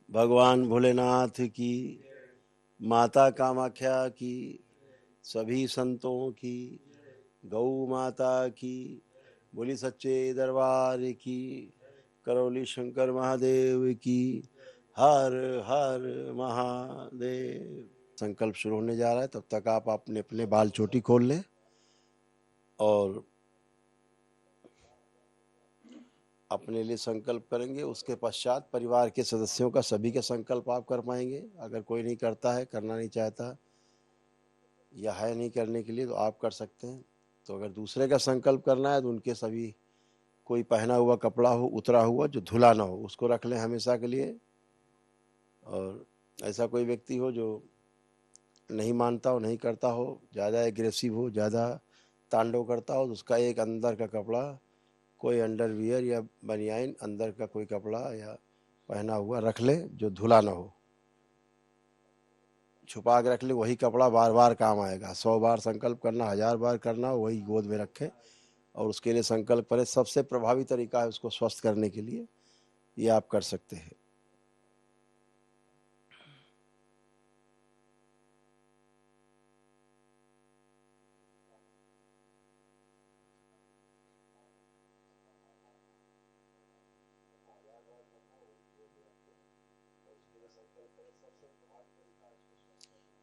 भगवान भोलेनाथ की, माता कामाख्या की, सभी संतों की, गौ माता की, बोली सच्चे दरबार की, करौली शंकर महादेव की, हर हर महादेव। संकल्प शुरू होने जा रहा है, तब तक आप अपने अपने बाल चोटी खोल लें और अपने लिए संकल्प करेंगे। उसके पश्चात परिवार के सदस्यों का, सभी का संकल्प आप कर पाएंगे। अगर कोई नहीं करता है, करना नहीं चाहता या है नहीं करने के लिए, तो आप कर सकते हैं। तो अगर दूसरे का संकल्प करना है तो उनके सभी, कोई पहना हुआ कपड़ा हो उतरा हुआ जो धुला ना हो, उसको रख लें हमेशा के लिए। और ऐसा कोई व्यक्ति हो जो नहीं मानता हो, नहीं करता हो, ज़्यादा एग्रेसिव हो, ज़्यादा तांडव करता हो, तो उसका एक अंदर का कपड़ा, कोई अंडरवियर या बनियाइन, अंदर का कोई कपड़ा या पहना हुआ रख ले जो धुला ना हो, छुपा के रख ले। वही कपड़ा बार बार काम आएगा। 100 बार संकल्प करना, 1000 बार करना, वही गोद में रखे और उसके लिए संकल्प करें। सबसे प्रभावी तरीका है उसको स्वस्थ करने के लिए, ये आप कर सकते हैं।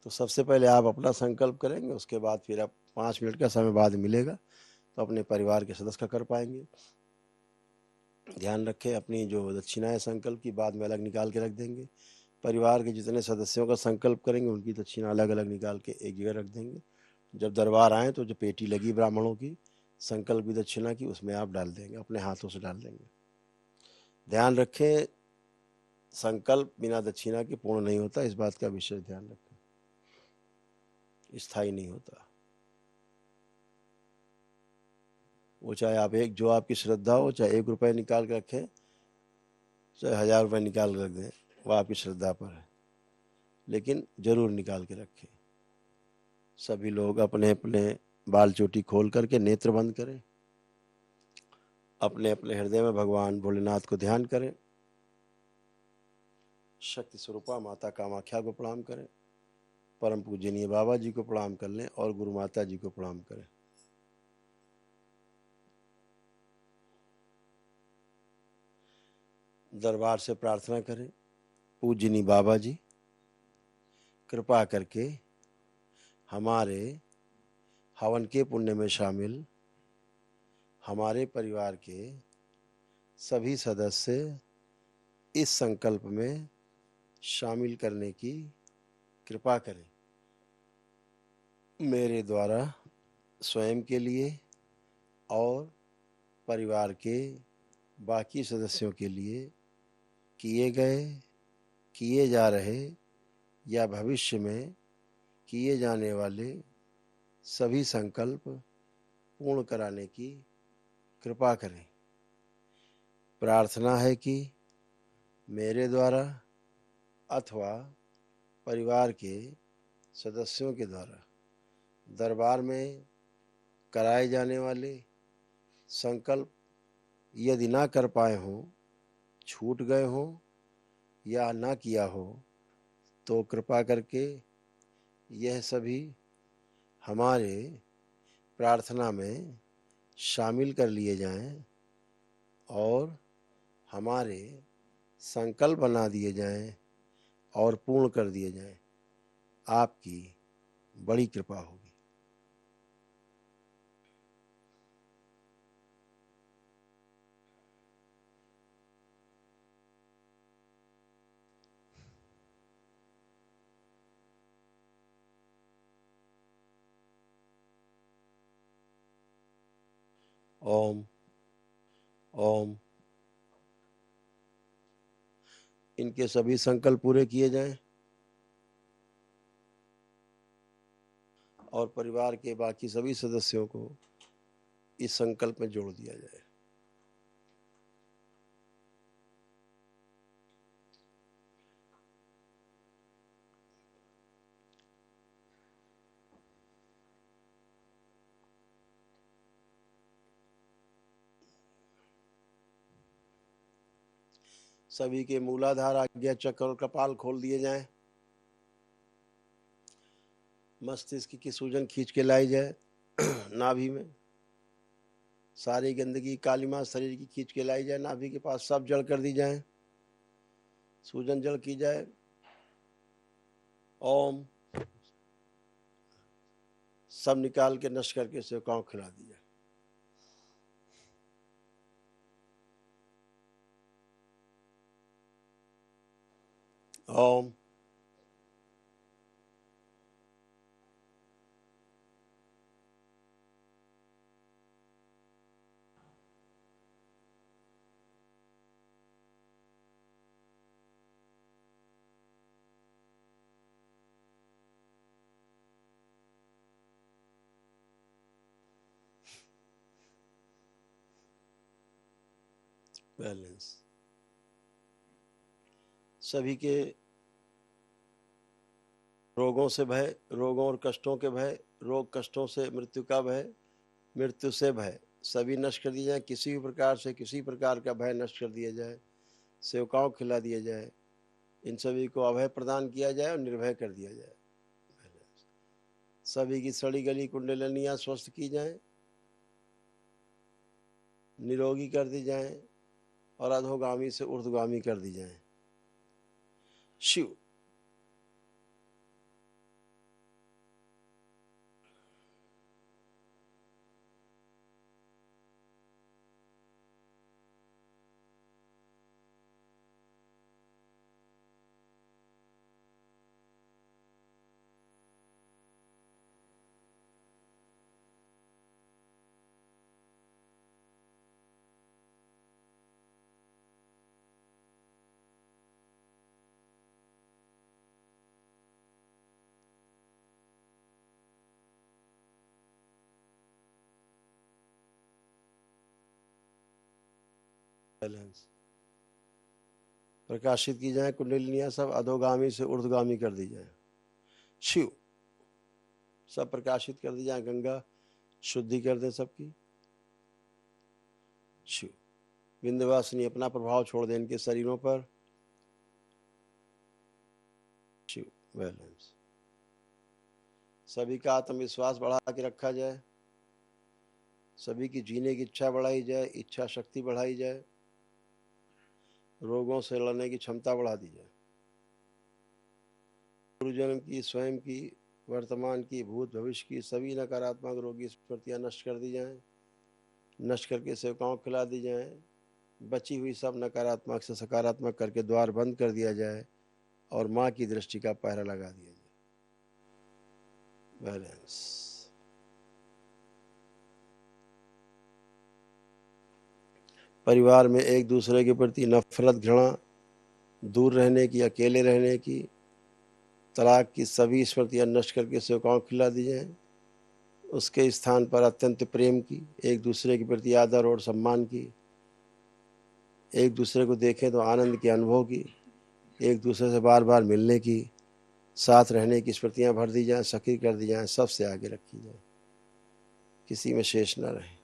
तो सबसे पहले आप अपना संकल्प करेंगे, उसके बाद फिर आप 5 मिनट का समय बाद मिलेगा तो अपने परिवार के सदस्य का कर पाएंगे। ध्यान रखें, अपनी जो दक्षिणा है संकल्प की बाद में अलग निकाल के रख देंगे। परिवार के जितने सदस्यों का संकल्प करेंगे उनकी दक्षिणा अलग अलग निकाल के एक जगह रख देंगे। जब दरबार आए तो जो पेटी लगी ब्राह्मणों की संकल्प की दक्षिणा की, उसमें आप डाल देंगे, अपने हाथों से डाल देंगे। ध्यान रखें, संकल्प बिना दक्षिणा के पूर्ण नहीं होता, इस बात का विशेष ध्यान रखें, स्थायी नहीं होता। वो चाहे आप एक, जो आपकी श्रद्धा हो, चाहे 1 रुपये निकाल के रखें, चाहे 1000 रुपये निकाल के रख दें, वो आपकी श्रद्धा पर है, लेकिन जरूर निकाल के रखें। सभी लोग अपने अपने बाल चोटी खोल करके नेत्र बंद करें, अपने अपने हृदय में भगवान भोलेनाथ को ध्यान करें, शक्ति स्वरूपा माता कामाख्या को प्रणाम करें, परम पूजनीय बाबा जी को प्रणाम कर लें और गुरु माता जी को प्रणाम करें। दरबार से प्रार्थना करें, पूजनीय बाबा जी कृपा करके हमारे हवन के पुण्य में शामिल हमारे परिवार के सभी सदस्य इस संकल्प में शामिल करने की कृपा करें। मेरे द्वारा स्वयं के लिए और परिवार के बाकी सदस्यों के लिए किए गए, किए जा रहे या भविष्य में किए जाने वाले सभी संकल्प पूर्ण कराने की कृपा करें। प्रार्थना है कि मेरे द्वारा अथवा परिवार के सदस्यों के द्वारा दरबार में कराए जाने वाले संकल्प यदि ना कर पाए हों, छूट गए हों या ना किया हो, तो कृपा करके यह सभी हमारे प्रार्थना में शामिल कर लिए जाएं और हमारे संकल्प बना दिए जाएं और पूर्ण कर दिए जाएं। आपकी बड़ी कृपा होगी। ओम ओम। इनके सभी संकल्प पूरे किए जाएं और परिवार के बाकी सभी सदस्यों को इस संकल्प में जोड़ दिया जाए। सभी के मूलाधार, आज्ञा चक्र और कपाल खोल दिए जाएं। मस्तिष्क की सूजन खींच के लाई जाए नाभि में। सारी गंदगी कालिमा शरीर की खींच के लाई जाए नाभि के पास, सब जड़ कर दी जाए, सूजन जड़ की जाए। ओम, सब निकाल के नष्ट करके सेवकाओं खिला दी जाए। ओम, बैलेंस। सभी के रोगों से भय, रोगों और कष्टों के भय, रोग कष्टों से मृत्यु का भय, मृत्यु से भय, सभी नष्ट कर दिए जाए। किसी भी प्रकार से किसी प्रकार का भय नष्ट कर दिया जाए, सेवकाओं खिला दिया जाए। इन सभी को अभय प्रदान किया जाए और निर्भय कर दिया जाए। सभी की सड़ी गली कुंडलिनियां स्वस्थ की जाए, निरोगी कर दी जाए और अधोगामी से ऊर्ध्वगामी कर दी जाए। शिव। बैलेंस। प्रकाशित की जाए कुंडलिनियां, सब अधोगामी से ऊर्ध्वगामी कर दी जाए। शिव। सब प्रकाशित कर दी जाए। गंगा शुद्धि कर दे सबकी। शिव। विंध्यवासिनी अपना प्रभाव छोड़ दे इनके शरीरों पर। शिव। बैलेंस। सभी का आत्मविश्वास बढ़ा के रखा जाए, सभी की जीने की इच्छा बढ़ाई जाए, इच्छा शक्ति बढ़ाई जाए, रोगों से लड़ने की क्षमता बढ़ा दी जाए। गुरुजन्म की, स्वयं की, वर्तमान की, भूत भविष्य की सभी नकारात्मक रोगी स्मृतियां नष्ट कर दी जाएं, नष्ट करके सेवकाओं खिला दी जाएं। बची हुई सब नकारात्मक से सकारात्मक करके द्वार बंद कर दिया जाए और माँ की दृष्टि का पहरा लगा दिया जाए। बैलेंस। परिवार में एक दूसरे के प्रति नफरत, घृणा, दूर रहने की, अकेले रहने की, तलाक की सभी स्मृतियां नष्ट करके सेवकाओं खिला दी जाए। उसके स्थान पर अत्यंत प्रेम की, एक दूसरे के प्रति आदर और सम्मान की, एक दूसरे को देखें तो आनंद के अनुभव की, एक दूसरे से बार बार मिलने की, साथ रहने की स्मृतियां भर दी जाएं, सक्रिय कर दी जाएं, सबसे आगे रखी जाए, किसी में शेष न रहे।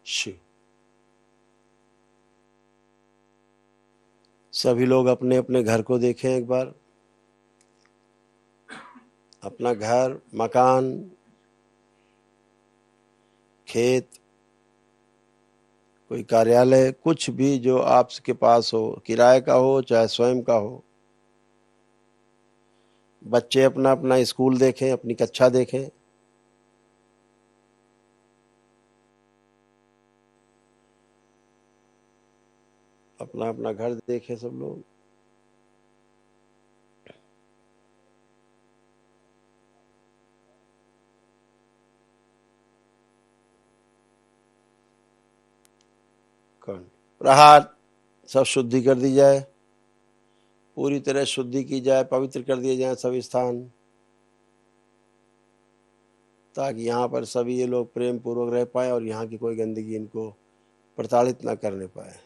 शिव। सभी लोग अपने अपने घर को देखें एक बार, अपना घर, मकान, खेत, कोई कार्यालय, कुछ भी जो आपके पास हो, किराए का हो चाहे स्वयं का हो। बच्चे अपना अपना स्कूल देखें, अपनी कक्षा देखें, अपना अपना घर देखें सब लोग। कर्ण, प्रहार सब शुद्धि कर दी जाए, पूरी तरह शुद्धि की जाए, पवित्र कर दिए जाए सभी स्थान, ताकि यहाँ पर सभी ये लोग प्रेम पूर्वक रह पाए और यहाँ की कोई गंदगी इनको प्रताड़ित न करने पाए।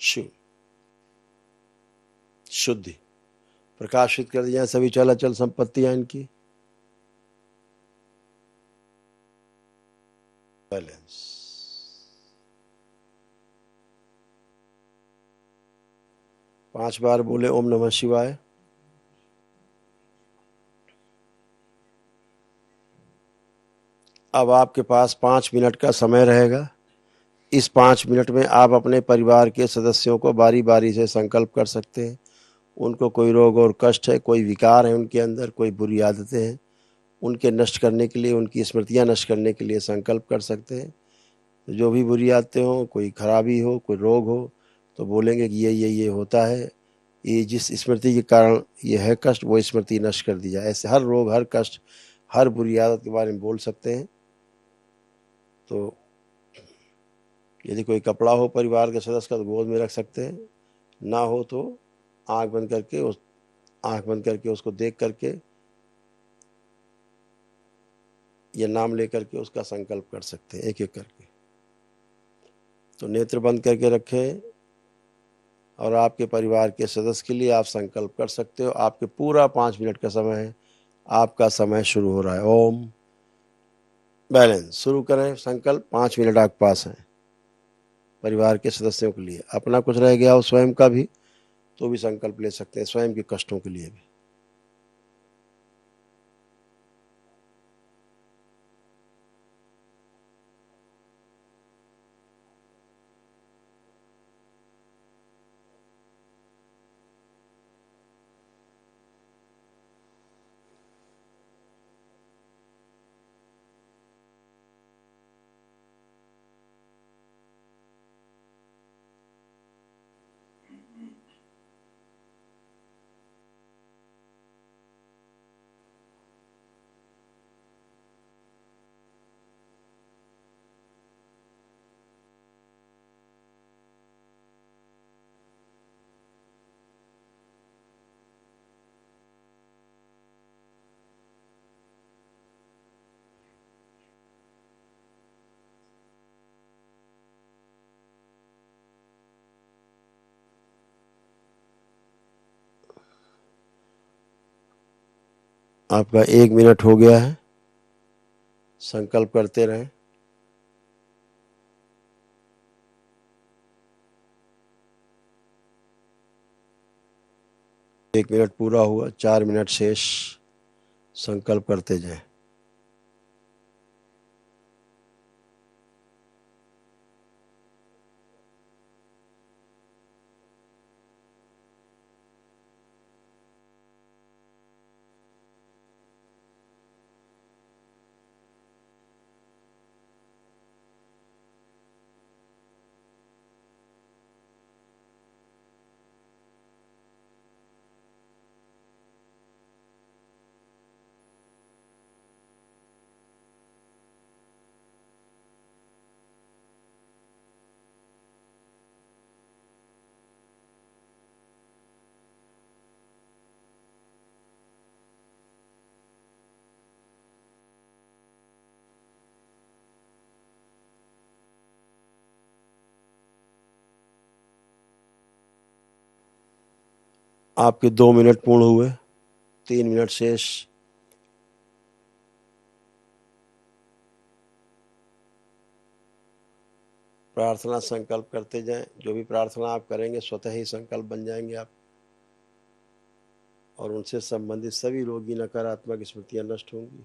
शिव शुद्धि प्रकाशित कर दी जाए सभी चलाचल संपत्तियां इनकी। बैलेंस 5 बार बोले ओम नमः शिवाय। अब आपके पास 5 मिनट का समय रहेगा। इस 5 मिनट में आप अपने परिवार के सदस्यों को बारी बारी से संकल्प कर सकते हैं। उनको कोई रोग और कष्ट है, कोई विकार है उनके अंदर, कोई बुरी आदतें हैं, उनके नष्ट करने के लिए, उनकी स्मृतियां नष्ट करने के लिए संकल्प कर सकते हैं। तो जो भी बुरी आदतें हो, कोई खराबी हो, कोई रोग हो, तो बोलेंगे कि ये होता है, ये जिस स्मृति के कारण ये है कष्ट, वो स्मृति नष्ट कर दी जाए। ऐसे हर रोग, हर कष्ट, हर बुरी आदत के बारे में बोल सकते हैं। तो यदि कोई कपड़ा हो परिवार के सदस्य का तो गोद में रख सकते हैं, ना हो तो आंख बंद करके उसको देख करके या नाम लेकर के उसका संकल्प कर सकते हैं एक एक करके। तो नेत्र बंद करके रखें और आपके परिवार के सदस्य के लिए आप संकल्प कर सकते हो। आपके पूरा 5 मिनट का समय है, आपका समय शुरू हो रहा है। ओम बैलेंस शुरू करें। संकल्प 5 मिनट आपके पास है परिवार के सदस्यों के लिए। अपना कुछ रह गया हो स्वयं का भी तो भी संकल्प ले सकते हैं, स्वयं के कष्टों के लिए भी। आपका 1 मिनट हो गया है। संकल्प करते रहें। 1 मिनट पूरा हुआ, 4 मिनट शेष। संकल्प करते जाएं। आपके 2 मिनट पूर्ण हुए, 3 मिनट शेष। प्रार्थना संकल्प करते जाएं। जो भी प्रार्थना आप करेंगे स्वतः ही संकल्प बन जाएंगे आप, और उनसे संबंधित सभी रोगी नकारात्मक स्मृतियां नष्ट होंगी।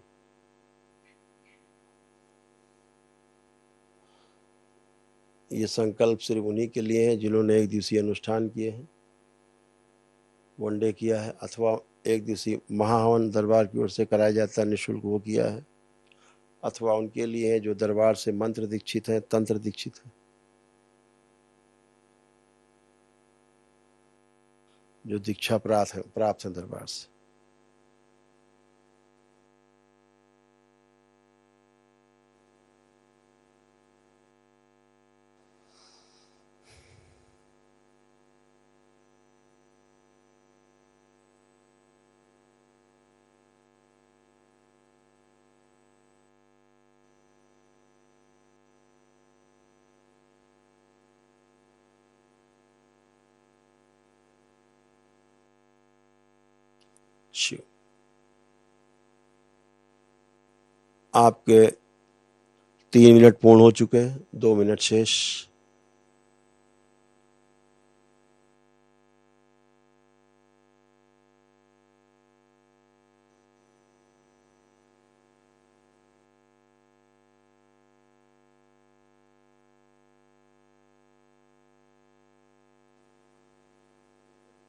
ये संकल्प सिर्फ उन्हीं के लिए है जिन्होंने एक दिवसीय अनुष्ठान किए हैं, वनडे किया है, अथवा एक दिवसीय महाहवन दरबार की ओर से कराया जाता है निःशुल्क, वो किया है, अथवा उनके लिए है जो दरबार से मंत्र दीक्षित है, तंत्र दीक्षित है, जो दीक्षा प्राप्त है दरबार से। शिव, आपके 3 मिनट पूर्ण हो चुके हैं, 2 मिनट शेष।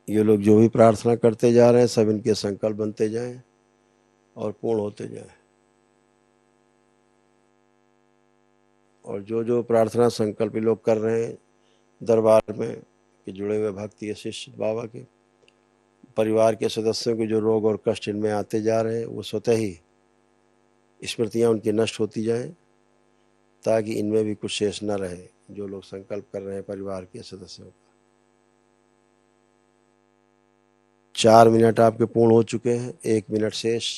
ये लोग जो भी प्रार्थना करते जा रहे हैं सब इनके संकल्प बनते जाएं और पूर्ण होते जाएं। और जो जो प्रार्थना संकल्प लोग कर रहे हैं दरबार में कि जुड़े हुए भक्ति शिष्य बाबा के परिवार के सदस्यों के जो रोग और कष्ट इनमें आते जा रहे हैं वो स्वतः ही स्मृतियां उनकी नष्ट होती जाएं, ताकि इनमें भी कुछ शेष न रहे जो लोग संकल्प कर रहे हैं परिवार के सदस्यों का। 4 मिनट आपके पूर्ण हो चुके हैं, 1 मिनट शेष।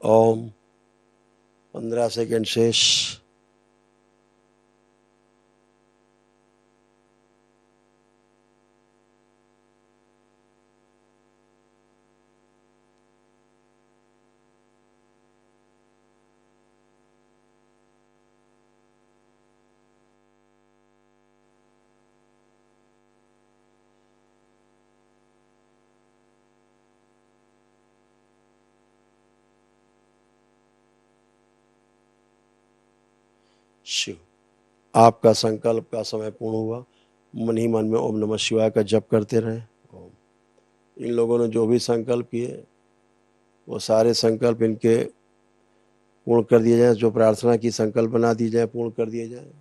ओम 15 सेकंड शेष। शिव, आपका संकल्प का समय पूर्ण हुआ। मन ही मन में ओम नमः शिवाय का जप करते रहें। इन लोगों ने जो भी संकल्प किए वो सारे संकल्प इनके पूर्ण कर दिए जाएं, जो प्रार्थना की संकल्प बना दी जाए पूर्ण कर दिए जाएं,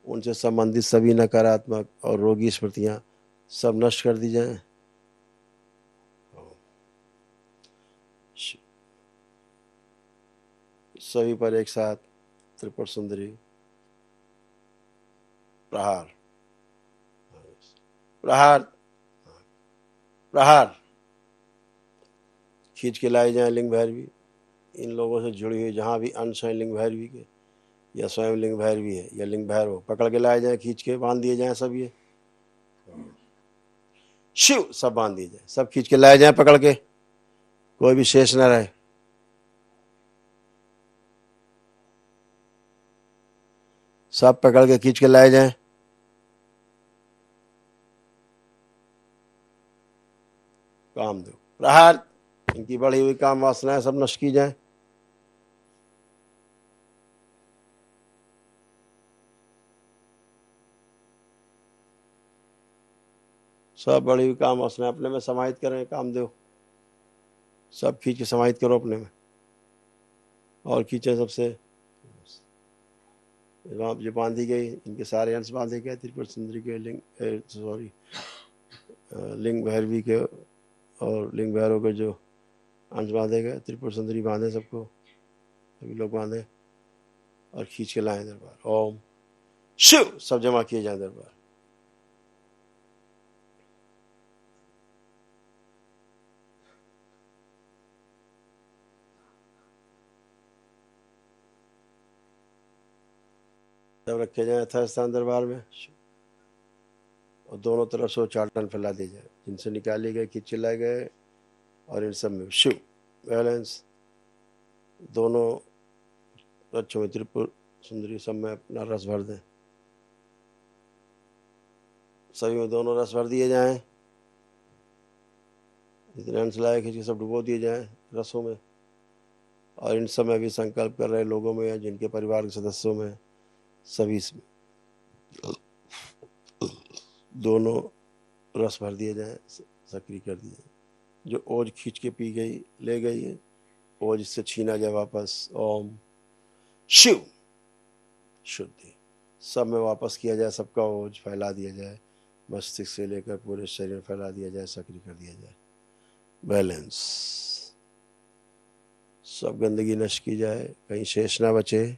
उनसे संबंधित सभी नकारात्मक और रोगी स्मृतियां सब नष्ट कर दी जाएं। सभी पर एक साथ त्रिपुर सुंदरी प्रहार प्रहार प्रहार खींच के लाए जाए लिंग भैरवी। इन लोगों से जुड़ी हुई जहाँ भी अंश है लिंग भैरवी के या स्वयं लिंग भैरवी है या लिंग भैरव पकड़ के लाए जाए, खींच के बांध दिए जाए सब। ये शिव सब बांध दिए जाए, सब खींच के लाए जाए पकड़ के, कोई भी शेष न रहे। सब पकड़ के खींच के लाए जाए। काम दो प्रहार, इनकी बढ़ी हुई काम वासनाएं सब नष्ट की जाए। सब बढ़ी हुई काम वासनाएं अपने में समाहित करें। काम दो सब खींच के समाहित करो अपने में और खींचे सबसे। जो बांधी गई इनके सारे अंश बांधे गए त्रिपुर सुंदरी के लिंग भैरवी के और लिंग भैरव के जो अंश बांधे गए, त्रिपुर सुंदरी बांधे सबको, सभी लोग बांधे और खींच के लाए दरबार। ओम शिव सब जमा किए जाए दरबार। जब रखे जाए यथास्थान दरबार में और दोनों तरफ से चाटन फैला दिए जाए, जिनसे निकाले गए खींचे लाए गए, और इन सब में शिव बैलेंस। दोनों रक्षों में त्रिपुर सुंदरी सब में अपना रस भर दें, सभी में दोनों रस भर दिए जाएं। जितने अंश लाए खींच के सब डुबो दिए जाएं रसों में। और इन सब में भी संकल्प कर रहे लोगों में या जिनके परिवार के सदस्यों में, सभी इसमें दोनों रस भर दिए जाएं, सक्रिय कर दिए। जो ओज खींच के पी गई ले गई है, ओज इससे छीना जाए वापस। ओम शिव शुद्धि सब में वापस किया जाए, सबका ओज फैला दिया जाए, मस्तिष्क से लेकर पूरे शरीर फैला दिया जाए, सक्रिय कर दिया जाए। बैलेंस सब गंदगी नष्ट की जाए, कहीं शेष ना बचे।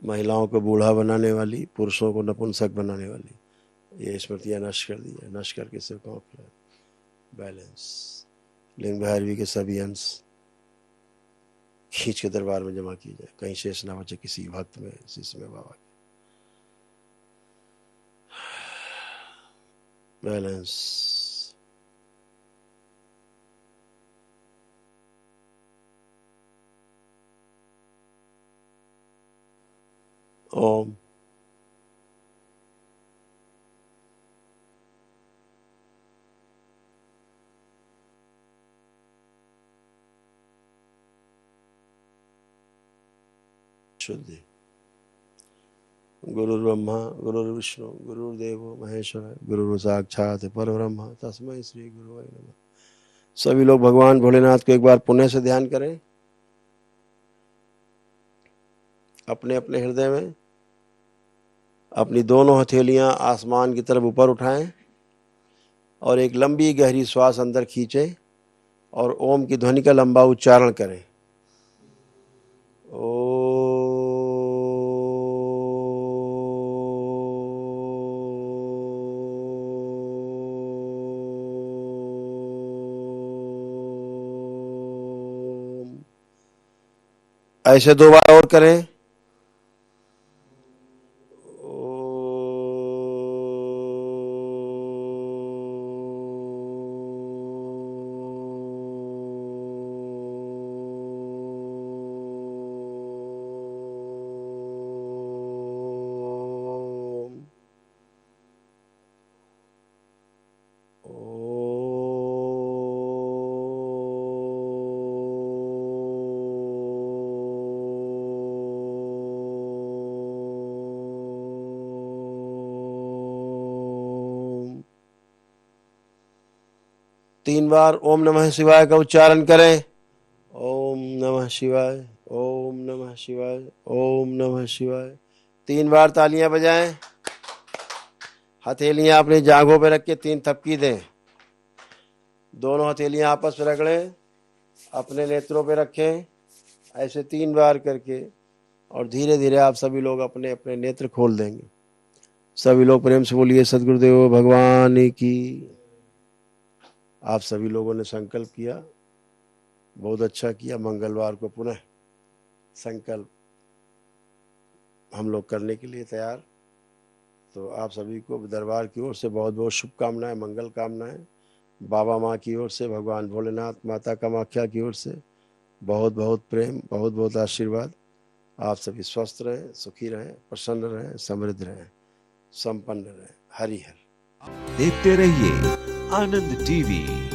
महिलाओं को बूढ़ा बनाने वाली, पुरुषों को नपुंसक बनाने वाली ये स्मृतियां नष्ट कर दी जाए, नष्ट करके सिर्फ बैलेंस। लिंग भैरवी के सभी अंश खींच के दरबार में जमा किए जाए, कहीं शेष ना बचे किसी भक्त में, शिष्य में, बाबा के। बैलेंस ओम शुद्धि। गुरुर्ब्रह्मा गुरुर्विष्णु गुरुर्देवो महेश्वर गुरु साक्षात परब्रह्म तस्मै श्री गुरुवे नमः। सभी लोग भगवान भोलेनाथ को एक बार पुण्य से ध्यान करें, अपने अपने हृदय में। अपनी दोनों हथेलियां आसमान की तरफ ऊपर उठाएं और एक लंबी गहरी श्वास अंदर खींचें और ओम की ध्वनि का लंबा उच्चारण करें। ऐसे 2 बार और करें। तीन बार ओम नमः शिवाय का उच्चारण करें। ओम नमः शिवाय, ओम नमः शिवाय, ओम नमः शिवाय। 3 बार तालियां बजाएं। हथेलियां अपनी जांघों पे रख के 3 थपकी दें। दोनों हथेलियां आपस में रगड़ें, अपने नेत्रों पे रखें, ऐसे 3 बार करके। और धीरे धीरे आप सभी लोग अपने अपने नेत्र खोल देंगे। सभी लोग प्रेम से बोलिए सद्गुरुदेव भगवान की। आप सभी लोगों ने संकल्प किया, बहुत अच्छा किया। मंगलवार को पुनः संकल्प हम लोग करने के लिए तैयार। तो आप सभी को दरबार की ओर से बहुत बहुत शुभकामनाएं, मंगल कामनाएं। बाबा माँ की ओर से, भगवान भोलेनाथ, माता कामाख्या की ओर से बहुत बहुत प्रेम, बहुत बहुत आशीर्वाद। आप सभी स्वस्थ रहें, सुखी रहें, प्रसन्न रहें, समृद्ध रहें, संपन्न रहें। हरि हर। देखते रहिए आनंद टीवी।